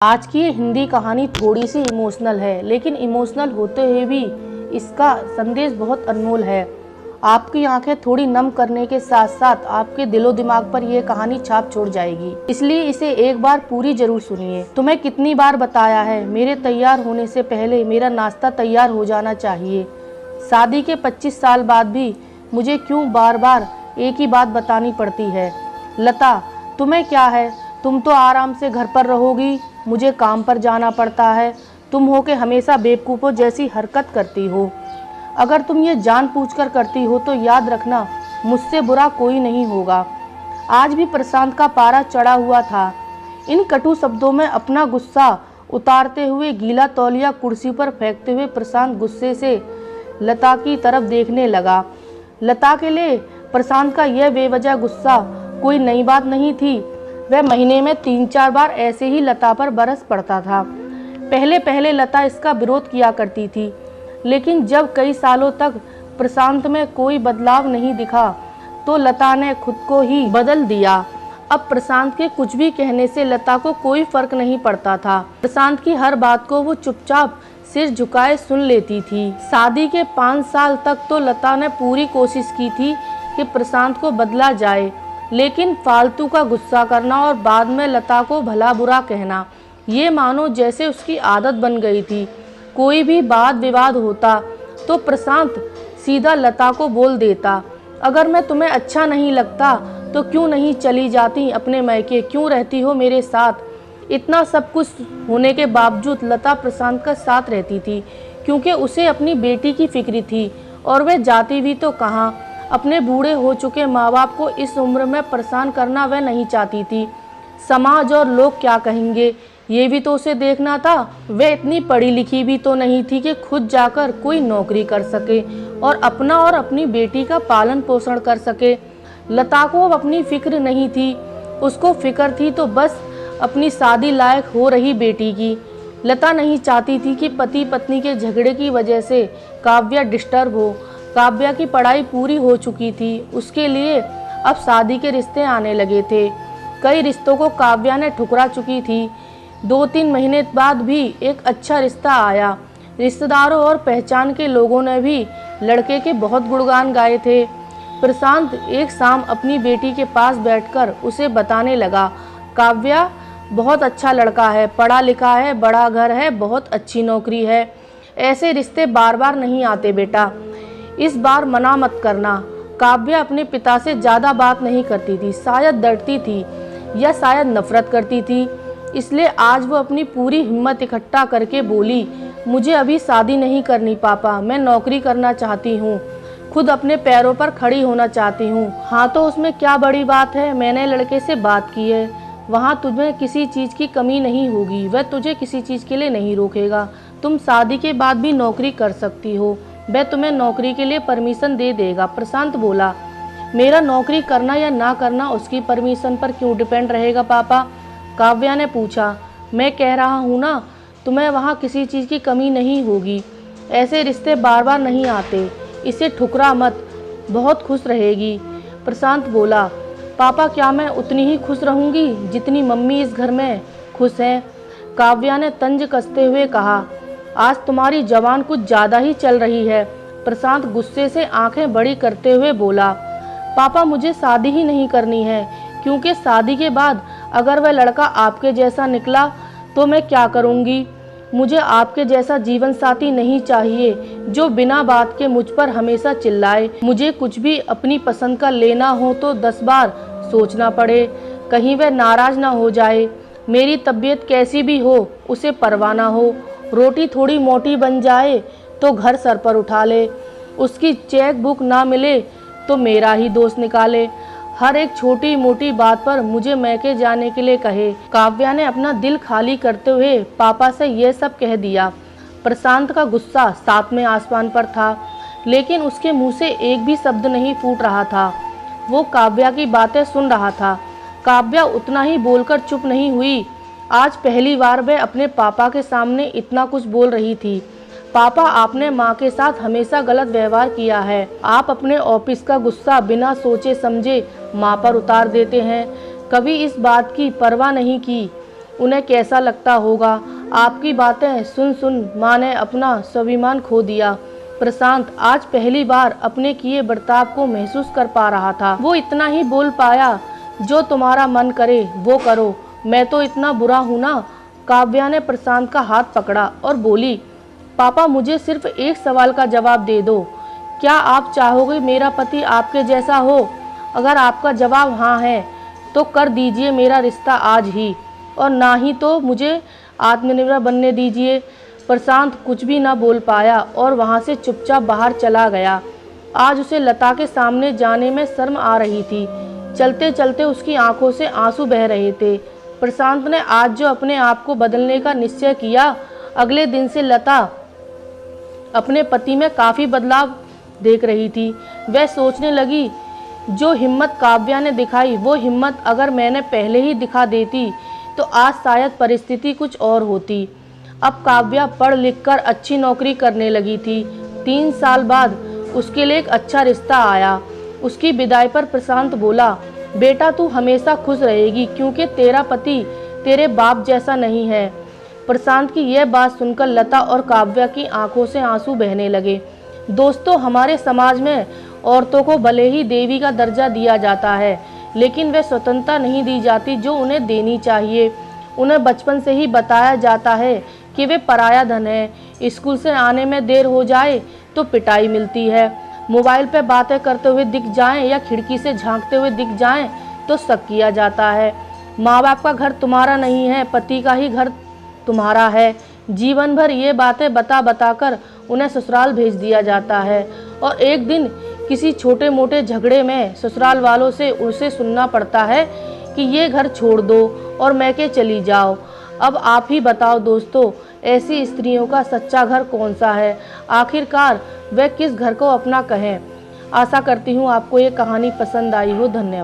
आज की ये हिंदी कहानी थोड़ी सी इमोशनल है, लेकिन इमोशनल होते हुए भी इसका संदेश बहुत अनमोल है। आपकी आंखें थोड़ी नम करने के साथ साथ आपके दिलो दिमाग पर यह कहानी छाप छोड़ जाएगी, इसलिए इसे एक बार पूरी जरूर सुनिए। तुम्हें कितनी बार बताया है, मेरे तैयार होने से पहले मेरा नाश्ता तैयार हो जाना चाहिए। शादी के 25 साल बाद भी मुझे क्यों बार बार एक ही बात बतानी पड़ती है। लता, तुम्हें क्या है, तुम तो आराम से घर पर रहोगी, मुझे काम पर जाना पड़ता है। तुम हो के हमेशा बेवकूफ़ों जैसी हरकत करती हो। अगर तुम ये जानबूझकर करती हो तो याद रखना, मुझसे बुरा कोई नहीं होगा। आज भी प्रशांत का पारा चढ़ा हुआ था। इन कटु शब्दों में अपना गुस्सा उतारते हुए गीला तौलिया कुर्सी पर फेंकते हुए प्रशांत गुस्से से लता की तरफ देखने लगा। लता के लिए प्रशांत का यह बेवजह गुस्सा कोई नई बात नहीं थी। वह महीने में 3-4 बार ऐसे ही लता पर बरस पड़ता था। पहले पहले लता इसका विरोध किया करती थी, लेकिन जब कई सालों तक प्रशांत में कोई बदलाव नहीं दिखा तो लता ने खुद को ही बदल दिया। अब प्रशांत के कुछ भी कहने से लता को कोई फर्क नहीं पड़ता था। प्रशांत की हर बात को वो चुपचाप सिर झुकाए सुन लेती थी। शादी के 5 साल तक तो लता ने पूरी कोशिश की थी कि प्रशांत को बदला जाए, लेकिन फालतू का गुस्सा करना और बाद में लता को भला बुरा कहना, ये मानो जैसे उसकी आदत बन गई थी। कोई भी वाद विवाद होता तो प्रशांत सीधा लता को बोल देता, अगर मैं तुम्हें अच्छा नहीं लगता तो क्यों नहीं चली जाती अपने मायके, क्यों रहती हो मेरे साथ। इतना सब कुछ होने के बावजूद लता प्रशांत का साथ रहती थी, क्योंकि उसे अपनी बेटी की फिक्र थी। और वह जाती भी तो कहाँ, अपने बूढ़े हो चुके माँ बाप को इस उम्र में परेशान करना वह नहीं चाहती थी। समाज और लोग क्या कहेंगे, ये भी तो उसे देखना था। वह इतनी पढ़ी लिखी भी तो नहीं थी कि खुद जाकर कोई नौकरी कर सके और अपना और अपनी बेटी का पालन पोषण कर सके। लता को अब अपनी फिक्र नहीं थी, उसको फिक्र थी तो बस अपनी शादी लायक हो रही बेटी की। लता नहीं चाहती थी कि पति पत्नी के झगड़े की वजह से काव्या डिस्टर्ब हो। काव्या की पढ़ाई पूरी हो चुकी थी, उसके लिए अब शादी के रिश्ते आने लगे थे। कई रिश्तों को काव्या ने ठुकरा चुकी थी। 2-3 महीने बाद भी एक अच्छा रिश्ता आया। रिश्तेदारों और पहचान के लोगों ने भी लड़के के बहुत गुणगान गाए थे। प्रशांत एक शाम अपनी बेटी के पास बैठकर उसे बताने लगा, काव्या बहुत अच्छा लड़का है, पढ़ा लिखा है, बड़ा घर है, बहुत अच्छी नौकरी है। ऐसे रिश्ते बार बार नहीं आते बेटा, इस बार मना मत करना। काव्या अपने पिता से ज़्यादा बात नहीं करती थी, शायद डरती थी या शायद नफरत करती थी। इसलिए आज वो अपनी पूरी हिम्मत इकट्ठा करके बोली, मुझे अभी शादी नहीं करनी पापा, मैं नौकरी करना चाहती हूँ, खुद अपने पैरों पर खड़ी होना चाहती हूँ। हाँ तो उसमें क्या बड़ी बात है, मैंने लड़के से बात की है, वहाँ तुम्हें किसी चीज़ की कमी नहीं होगी, वह तुझे किसी चीज़ के लिए नहीं रोकेगा। तुम शादी के बाद भी नौकरी कर सकती हो, वह तुम्हें नौकरी के लिए परमिशन दे देगा। प्रशांत बोला, मेरा नौकरी करना या ना करना उसकी परमिशन पर क्यों डिपेंड रहेगा पापा। काव्या ने पूछा, मैं कह रहा हूँ ना, तुम्हें वहाँ किसी चीज़ की कमी नहीं होगी। ऐसे रिश्ते बार बार नहीं आते, इसे ठुकरा मत, बहुत खुश रहेगी। प्रशांत बोला, पापा क्या मैं उतनी ही खुश रहूँगी जितनी मम्मी इस घर में खुश हैं। काव्या ने तंज कसते हुए कहा, आज तुम्हारी जबान कुछ ज़्यादा ही चल रही है। प्रशांत गुस्से से आंखें बड़ी करते हुए बोला, पापा मुझे शादी ही नहीं करनी है, क्योंकि शादी के बाद अगर वह लड़का आपके जैसा निकला तो मैं क्या करूँगी। मुझे आपके जैसा जीवन साथी नहीं चाहिए जो बिना बात के मुझ पर हमेशा चिल्लाए। मुझे कुछ भी अपनी पसंद का लेना हो तो 10 बार सोचना पड़े, कहीं वह नाराज़ ना हो जाए। मेरी तबीयत कैसी भी हो उसे परवाह ना हो, रोटी थोड़ी मोटी बन जाए तो घर सर पर उठा ले, उसकी चेक बुक ना मिले तो मेरा ही दोस्त निकाले, हर एक छोटी मोटी बात पर मुझे मैके जाने के लिए कहे। काव्या ने अपना दिल खाली करते हुए पापा से यह सब कह दिया। प्रशांत का गुस्सा 7वें आसमान पर था, लेकिन उसके मुंह से एक भी शब्द नहीं फूट रहा था। वो काव्या की बातें सुन रहा था। काव्या उतना ही बोलकर चुप नहीं हुई। आज पहली बार वह अपने पापा के सामने इतना कुछ बोल रही थी। पापा, आपने माँ के साथ हमेशा गलत व्यवहार किया है। आप अपने ऑफिस का गुस्सा बिना सोचे समझे माँ पर उतार देते हैं, कभी इस बात की परवाह नहीं की उन्हें कैसा लगता होगा। आपकी बातें सुन सुन माँ ने अपना स्वाभिमान खो दिया। प्रशांत आज पहली बार अपने किए बर्ताव को महसूस कर पा रहा था। वो इतना ही बोल पाया, जो तुम्हारा मन करे वो करो, मैं तो इतना बुरा हूँ ना। काव्या ने प्रशांत का हाथ पकड़ा और बोली, पापा मुझे सिर्फ एक सवाल का जवाब दे दो, क्या आप चाहोगे मेरा पति आपके जैसा हो? अगर आपका जवाब हाँ है तो कर दीजिए मेरा रिश्ता आज ही, और ना ही तो मुझे आत्मनिर्भर बनने दीजिए। प्रशांत कुछ भी ना बोल पाया और वहाँ से चुपचाप बाहर चला गया। आज उसे लता के सामने जाने में शर्म आ रही थी। चलते चलते उसकी आंखों से आंसू बह रहे थे। प्रशांत ने आज जो अपने आप को बदलने का निश्चय किया, अगले दिन से लता अपने पति में काफ़ी बदलाव देख रही थी। वह सोचने लगी, जो हिम्मत काव्या ने दिखाई वो हिम्मत अगर मैंने पहले ही दिखा देती तो आज शायद परिस्थिति कुछ और होती। अब काव्या पढ़ लिख कर अच्छी नौकरी करने लगी थी। 3 साल बाद उसके लिए एक अच्छा रिश्ता आया। उसकी विदाई पर प्रशांत बोला, बेटा तू हमेशा खुश रहेगी क्योंकि तेरा पति तेरे बाप जैसा नहीं है। प्रशांत की यह बात सुनकर लता और काव्या की आंखों से आंसू बहने लगे। दोस्तों, हमारे समाज में औरतों को भले ही देवी का दर्जा दिया जाता है, लेकिन वे स्वतंत्रता नहीं दी जाती जो उन्हें देनी चाहिए। उन्हें बचपन से ही बताया जाता है कि वे पराया धन है। स्कूल से आने में देर हो जाए तो पिटाई मिलती है। मोबाइल पर बातें करते हुए दिख जाएं या खिड़की से झांकते हुए दिख जाएं तो शक किया जाता है। माँ बाप का घर तुम्हारा नहीं है, पति का ही घर तुम्हारा है। जीवन भर ये बातें बता बता कर उन्हें ससुराल भेज दिया जाता है, और एक दिन किसी छोटे मोटे झगड़े में ससुराल वालों से उसे सुनना पड़ता है कि ये घर छोड़ दो और मैके चली जाओ। अब आप ही बताओ दोस्तों, ऐसी स्त्रियों का सच्चा घर कौन सा है? आखिरकार वे किस घर को अपना कहें? आशा करती हूँ आपको ये कहानी पसंद आई हो। धन्यवाद।